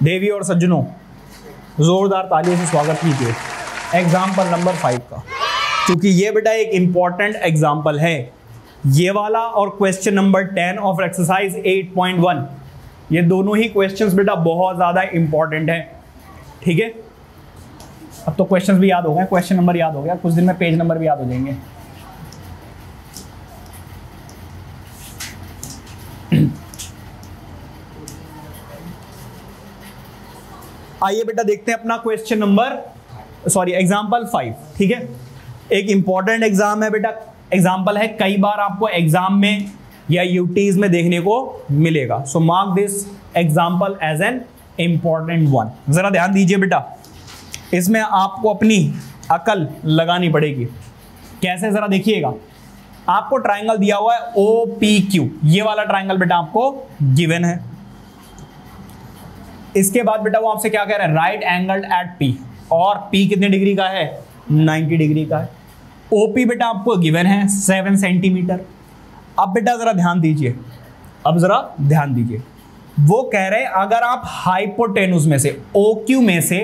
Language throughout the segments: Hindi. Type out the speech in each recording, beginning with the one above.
देवी और सज्जनों, जोरदार तालियों से स्वागत कीजिए एग्जाम्पल नंबर 5 का, क्योंकि ये बेटा एक इंपॉर्टेंट एग्जाम्पल है ये वाला, और क्वेश्चन नंबर 10 ऑफ एक्सरसाइज 8.1, ये दोनों ही क्वेश्चंस बेटा बहुत ज्यादा इंपॉर्टेंट है। ठीक है, अब तो क्वेश्चंस भी याद हो गए, क्वेश्चन नंबर याद हो गया, कुछ दिन में पेज नंबर भी याद हो जाएंगे। आइए बेटा देखते हैं अपना क्वेश्चन नंबर एग्जाम्पल 5। ठीक है, एक इंपॉर्टेंट एग्जाम है बेटा, एग्जाम्पल है, कई बार आपको एग्जाम में या यूटीज में देखने को मिलेगा। So mark this example as an important one. जरा ध्यान दीजिए बेटा, इसमें आपको अपनी अकल लगानी पड़ेगी। कैसे, जरा देखिएगा। आपको ट्राइंगल दिया हुआ है OPQ, ये वाला ट्राइंगल बेटा आपको गिवन है। इसके बाद बेटा वो आपसे क्या कह रहा है, राइट एंगल्ड एट P, और P कितने डिग्री का है, 90 डिग्री का है। OP बेटा आपको गिवन है 7 सेंटीमीटर। अब बेटा जरा ध्यान दीजिए, वो कह रहे हैं अगर आप हाइपोटेनुस में से, OQ में से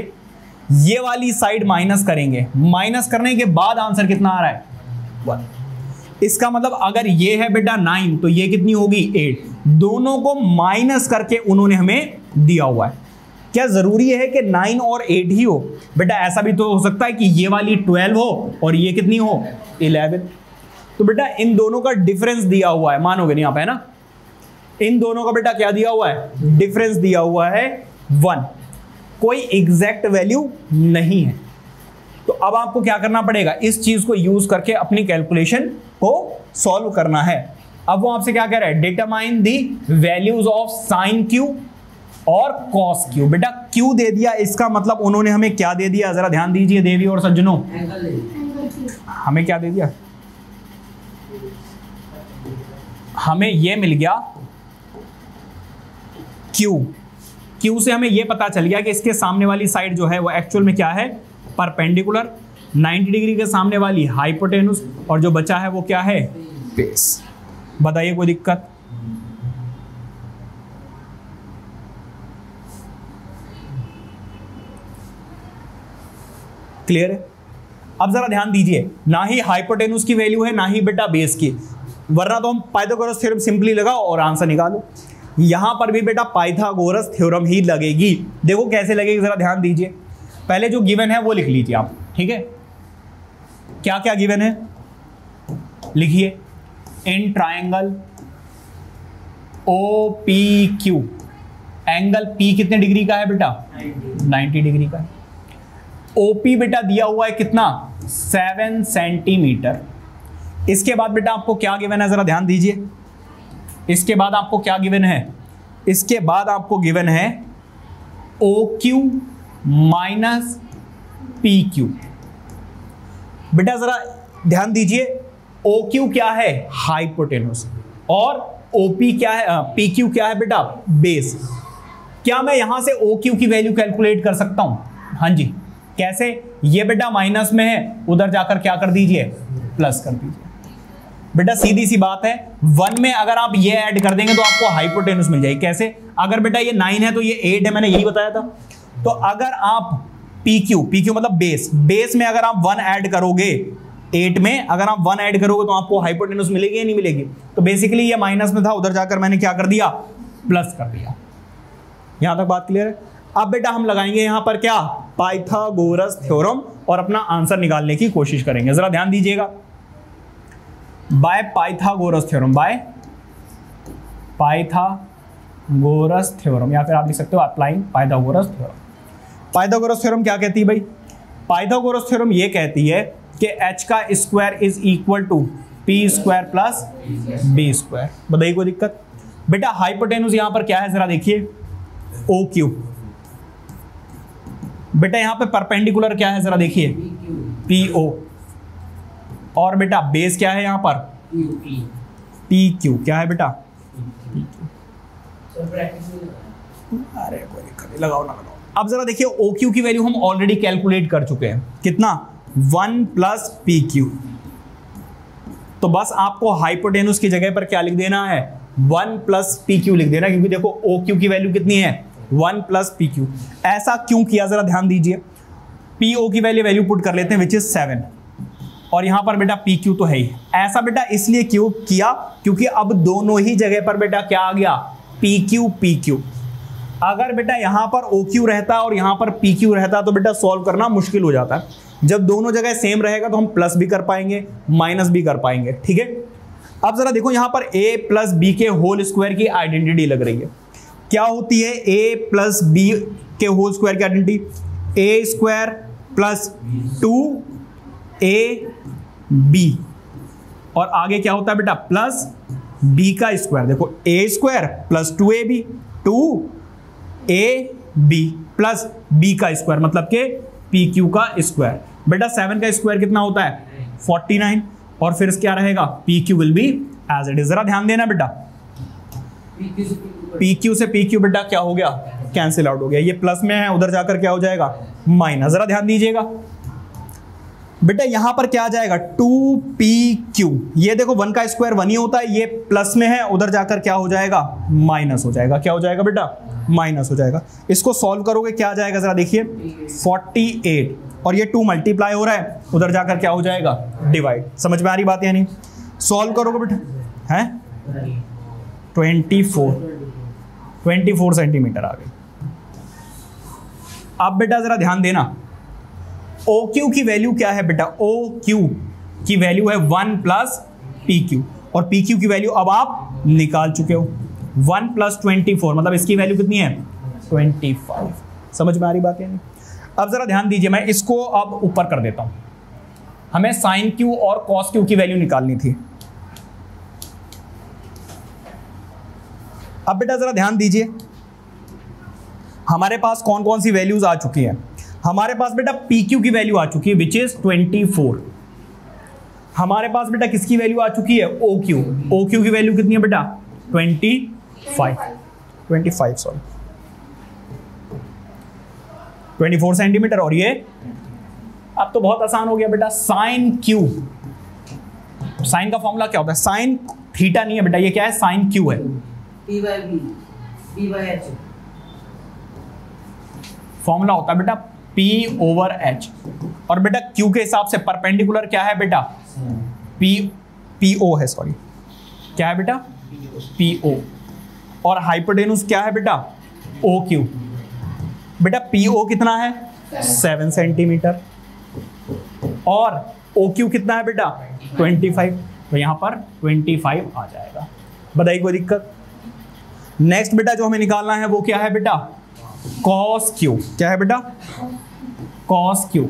ये वाली साइड माइनस करेंगे, माइनस करने के बाद आंसर कितना आ रहा है, 1। इसका मतलब अगर ये है बेटा 9 तो ये कितनी होगी, 8। दोनों को माइनस करके उन्होंने हमें दिया हुआ है। क्या जरूरी है कि 9 और 8 ही हो बेटा? ऐसा भी तो हो सकता है कि ये वाली 12 हो और ये कितनी हो, 11। तो बेटा इन दोनों का डिफरेंस दिया हुआ है, मानोगे नहीं आप, है ना? इन दोनों का बेटा क्या दिया हुआ है, डिफरेंस दिया हुआ है 1। कोई एग्जैक्ट वैल्यू नहीं है। तो अब आपको क्या करना पड़ेगा, इस चीज को यूज करके अपनी कैलकुलेशन को सॉल्व करना है। अब वो आपसे क्या कह रहा है, determine the values of sine Q और कॉस Q। बेटा Q दे दिया, इसका मतलब उन्होंने हमें क्या दे दिया, जरा ध्यान दीजिए देवी और सज्जनों, हमें क्या दे दिया, हमें ये मिल गया Q से हमें ये पता चल गया कि इसके सामने वाली साइड जो है वो एक्चुअल में क्या है, परपेंडिकुलर, 90 डिग्री के सामने वाली हाइपोटेनुस, और जो बचा है वो क्या है, बेस। बताइए कोई दिक्कत? क्लियर है? अब जरा ध्यान दीजिए, ना ही हाइपोटेनुस की वैल्यू है ना ही बेटा बेस की, वरना तो हम पाइथागोरस थ्योरम सिंपली लगाओ और आंसर निकालो। यहां पर भी बेटा पाइथागोरस थ्योरम ही लगेगी। देखो कैसे लगेगी, जरा ध्यान दीजिए। पहले जो गिवन है वो लिख लीजिए आप, ठीक है? क्या क्या गिवन है लिखिए। In triangle OPQ angle P कितने डिग्री का है बेटा, 90 डिग्री का है। OP बेटा दिया हुआ है कितना, 7 सेंटीमीटर। इसके बाद बेटा आपको क्या गिवन है, जरा ध्यान दीजिए। इसके बाद आपको क्या गिवन है, इसके बाद आपको गिवन है OQ माइनस PQ। बेटा जरा ध्यान दीजिए, OQ क्या है, हाइपोटेनुस, और OP क्या है, PQ क्या है बेटा, बेस। क्या मैं यहां से OQ की वैल्यू कैलकुलेट कर सकता हूं? हाँ जी। कैसे? ये बेटा माइनस में है, उधर जाकर क्या कर दीजिए, प्लस कर दीजिए। बेटा सीधी सी बात है, 1 में अगर आप ये ऐड कर देंगे तो आपको हाइपोटेनुस मिल जाएगी। कैसे? अगर बेटा ये 9 है तो ये 8 है, मैंने यही बताया था। तो अगर आप PQ मतलब बेस में अगर आप 1 ऐड करोगे, 8 में अगर आप 1 ऐड करोगे तो आपको हाइपोटेनुस मिलेगी या नहीं मिलेगी? तो बेसिकली ये माइनस में था, उधर जाकर मैंने क्या कर दिया, प्लस कर दिया। यहां तक बात क्लियर है? अब बेटा हम लगाएंगे यहां पर क्या, पाइथागोरस थ्योरम, और अपना आंसर निकालने की कोशिश करेंगे। जरा ध्यान दीजिएगा, by Pythagoras theorem, by Pythagoras theorem, या फिर आप लिख सकते हो applying Pythagoras theorem. Pythagoras theorem क्या कहती है भाई? पाइथागोरस थ्योरम ये कहती है कि h का square is equal to p square plus b square. बताइए कोई दिक्कत? बेटा हाइपोटेनुस यहां पर क्या है, जरा देखिए, OQ। बेटा यहां पे परपेंडिकुलर क्या है, जरा देखिए, PO। और बेटा बेस क्या है यहां पर, PQ। क्या है बेटा, अरे कोई दिक्कत नहीं, लगाओ ना लगाओ। अब जरा देखिए, OQ की वैल्यू हम ऑलरेडी कैलकुलेट कर चुके हैं, कितना, 1 प्लस PQ। तो बस आपको हाइपोटेनुस की जगह पर क्या लिख देना है, 1 प्लस PQ लिख देना, क्योंकि देखो OQ की वैल्यू कितनी है, 1 प्लस पी क्यू। ऐसा क्यों किया जरा ध्यान दीजिए। पी ओ की वैल्यू पुट कर लेते हैं विच इज 7 और यहां पर बेटा पी क्यू तो है ही। ऐसा बेटा इसलिए क्यों किया क्योंकि अब दोनों ही जगह पर बेटा क्या आ गया, पी क्यू। अगर बेटा यहां पर ओ क्यू रहता और यहां पर पी क्यू रहता तो बेटा सॉल्व करना मुश्किल हो जाता है। जब दोनों जगह सेम रहेगा तो हम प्लस भी कर पाएंगे माइनस भी कर पाएंगे, ठीक है। अब जरा देखो यहां पर a प्लस बी के होल स्क्वायर की आइडेंटिटी लग रही है। क्या होती है a प्लस बी के होल स्क्वायर की आइडेंटिटी, ए स्क्वायर प्लस 2ab और आगे क्या होता है बेटा प्लस b का स्क्वायर। देखो a square plus 2ab 2ab plus b का स्क्वायर मतलब के pq का स्क्वायर। बेटा 7 का स्क्वायर कितना होता है 49 और फिर क्या रहेगा pq will be as it is. जरा ध्यान देना बेटा pq से pq बेटा क्या हो गया कैंसिल आउट हो गया, ये प्लस में है उधर जाकर क्या हो जाएगा माइनस। जरा ध्यान दीजिएगा बेटा यहां पर क्या आ जाएगा 2pq, ये देखो 1 का स्क्वायर 1 ही होता है, ये प्लस में है उधर जाकर क्या हो जाएगा माइनस हो जाएगा। क्या हो जाएगा बेटा माइनस हो जाएगा। इसको सॉल्व करोगे क्या आ जाएगा जरा देखिए 48 और ये 2 मल्टीप्लाई हो रहा है उधर जाकर क्या हो जाएगा डिवाइड। समझ में आ रही बात या नहीं। सॉल्व करोगे बेटा है 24 सेंटीमीटर आ गई। अब बेटा जरा ध्यान देना OQ की वैल्यू क्या है बेटा, OQ की वैल्यू है 1 प्लस PQ और PQ की वैल्यू अब आप निकाल चुके हो 1 प्लस 24 मतलब इसकी वैल्यू कितनी है 25। समझ में आ रही बात है नहीं। अब जरा ध्यान दीजिए मैं इसको अब ऊपर कर देता हूं। हमें साइन Q और कॉस Q की वैल्यू निकालनी थी। अब बेटा जरा ध्यान दीजिए हमारे पास कौन कौन सी वैल्यूज आ चुकी है। हमारे पास बेटा PQ की वैल्यू आ चुकी है विच इज 24। हमारे पास बेटा किसकी वैल्यू आ चुकी है OQ की वैल्यू कितनी है बेटा 25 सॉरी 24 सेंटीमीटर और ये अब तो बहुत आसान हो गया बेटा साइन Q। साइन का फॉर्मूला क्या होता है, साइन थीटा नहीं है बेटा, ये क्या है साइन Q है। फॉर्मूला होता है बेटा P/H और बेटा Q के हिसाब से परपेंडिकुलर क्या है बेटा PO है, सॉरी क्या है बेटा PO और हाइपोटेन्यूज क्या है बेटा OQ। बेटा PO कितना है 7 सेंटीमीटर और OQ कितना है बेटा 25, तो यहां पर 25 आ जाएगा। बताइए कोई दिक्कत। नेक्स्ट बेटा जो हमें निकालना है वो क्या है बेटा cos Q। क्या है बेटा cos Q।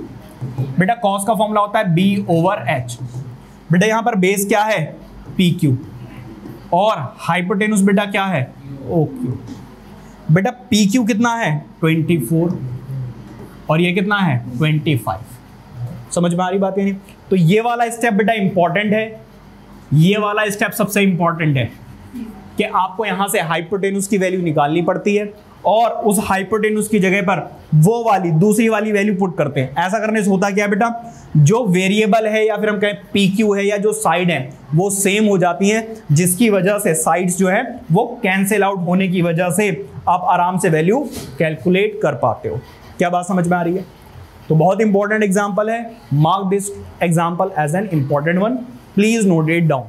बेटा cos का फॉर्मूला होता है B/H। बेटा यहां पर बेस क्या है PQ और हाइपोटेन्यूज बेटा क्या है OQ। बेटा PQ कितना है 24 और ये कितना है 25। समझ में आ रही बात है नहीं। तो ये वाला स्टेप बेटा इंपॉर्टेंट है, ये वाला स्टेप सबसे इंपॉर्टेंट है कि आपको यहां से हाइपोटेन्यूज की वैल्यू निकालनी पड़ती है और उस हाइपोटेन्यूज की जगह पर वो वाली दूसरी वाली वैल्यू पुट करते हैं। ऐसा करने से होता क्या बेटा जो वेरिएबल है या फिर हम कहें PQ है या जो साइड है वो सेम हो जाती हैं, जिसकी वजह से साइड्स जो है वो कैंसिल आउट होने की वजह से आप आराम से वैल्यू कैलकुलेट कर पाते हो। क्या बात समझ में आ रही है। तो बहुत इंपॉर्टेंट एग्जाम्पल है, mark this example as an important one, please note it down.